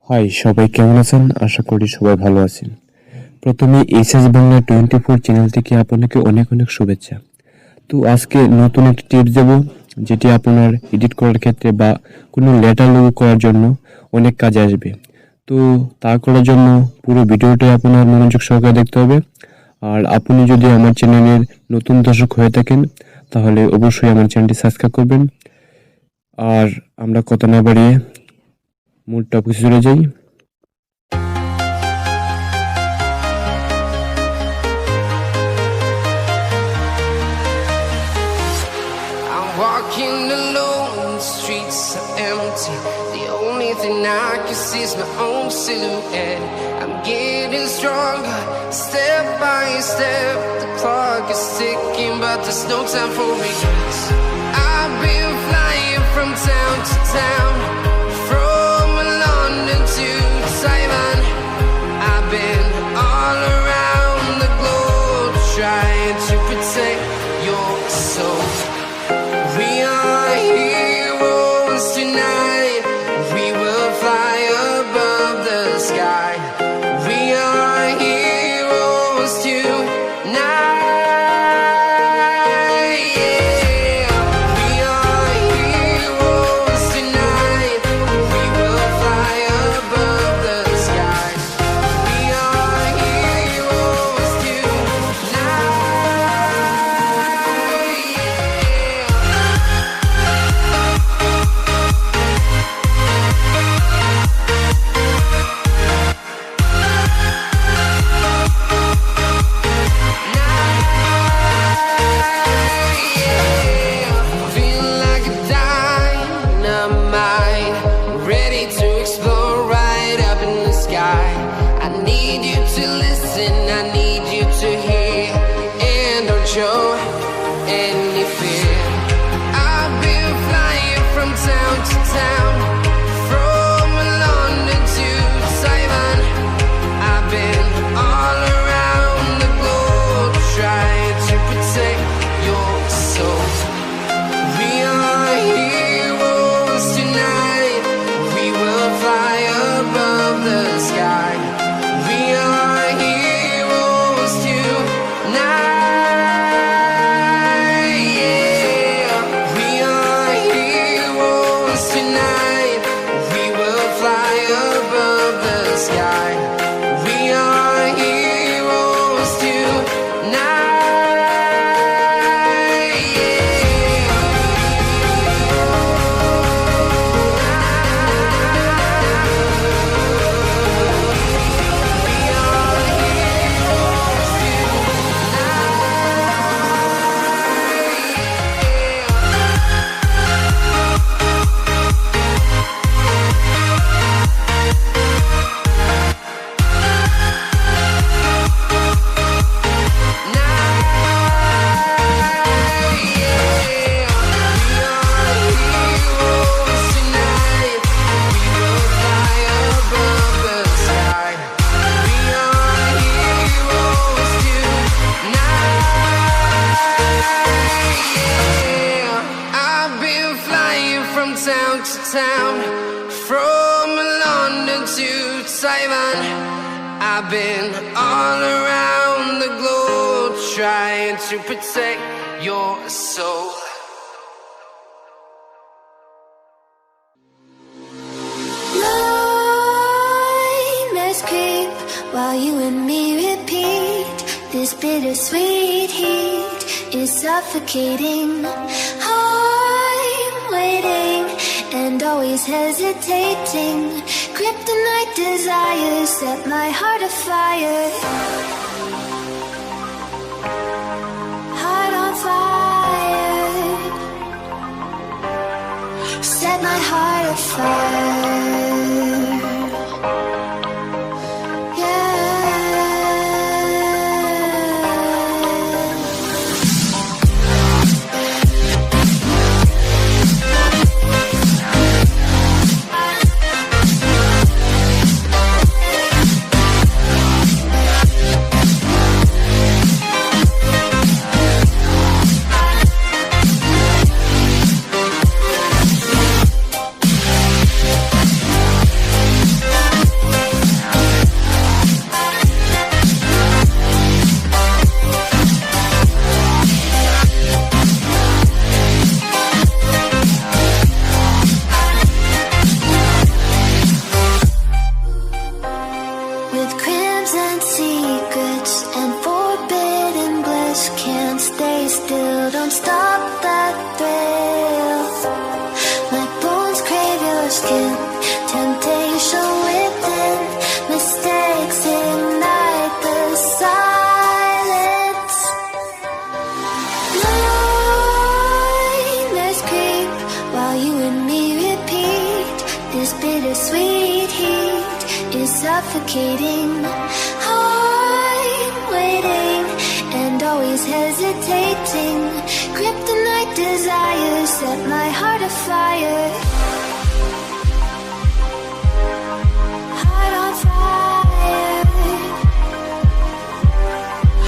High, সবাই কেমন আছেন? আশা করি সবাই ভালো আছেন। প্রথমে H.S বাংলা 24 চ্যানেল থেকে আপনাকে অনেক অনেক শুভেচ্ছা। তো আজকে নতুন একটি টিপস দেব, যেটি আপনার এডিট করার ক্ষেত্রে বা কোনো লেটার লোগো করার জন্য অনেক কাজে আসবে। তো তা করার জন্য পুরো ভিডিওটাই আপনার মনোযোগ সহকারে দেখতে হবে। আর আপনি যদি আমার চ্যানেলের নতুন দর্শক হয়ে থাকেন, তাহলে অবশ্যই আমার চ্যানেলটি সাবস্ক্রাইব করবেন। আর আমরা কথা না বাড়িয়ে মূল টপিকে চলে যাই। Walking alone, the streets are empty. The only thing I can see is my own silhouette. I'm getting stronger, step by step. The clock is ticking, but there's no time for regrets. I've been flying from town to town, from London to Taiwan. I've been all around the globe, trying to protect your soul. We are heroes tonight. We will fly above the sky. We are heroes tonight. Yeah. We are heroes tonight. We will fly above the sky. We are heroes tonight. Feel like a dynamite, ready to explode right up in the sky. I need you to listen, I need you to hear, and don't show any fear. I've been flying from town to town, from London to Taiwan. I've been all around the globe, trying to protect your soul. We are heroes tonight. We will fly above the sky. We are heroes tonight. Yeah. We are heroes tonight. We will fly above the sky. We are heroes tonight. I've been flying from town to town, from London to Taiwan. I've been all around the globe, trying to protect your soul. Nightmares creep while you and me repeat. This bittersweet heat is suffocating. I'm waiting and always hesitating. Kryptonite desires set my heart afire. Heart on fire. Set my heart afire. temptation within. Mistakes ignite the silence. Nightmares creep while you and me repeat. This bittersweet heat is suffocating. I'm waiting and always hesitating. Kryptonite desires set my heart afire.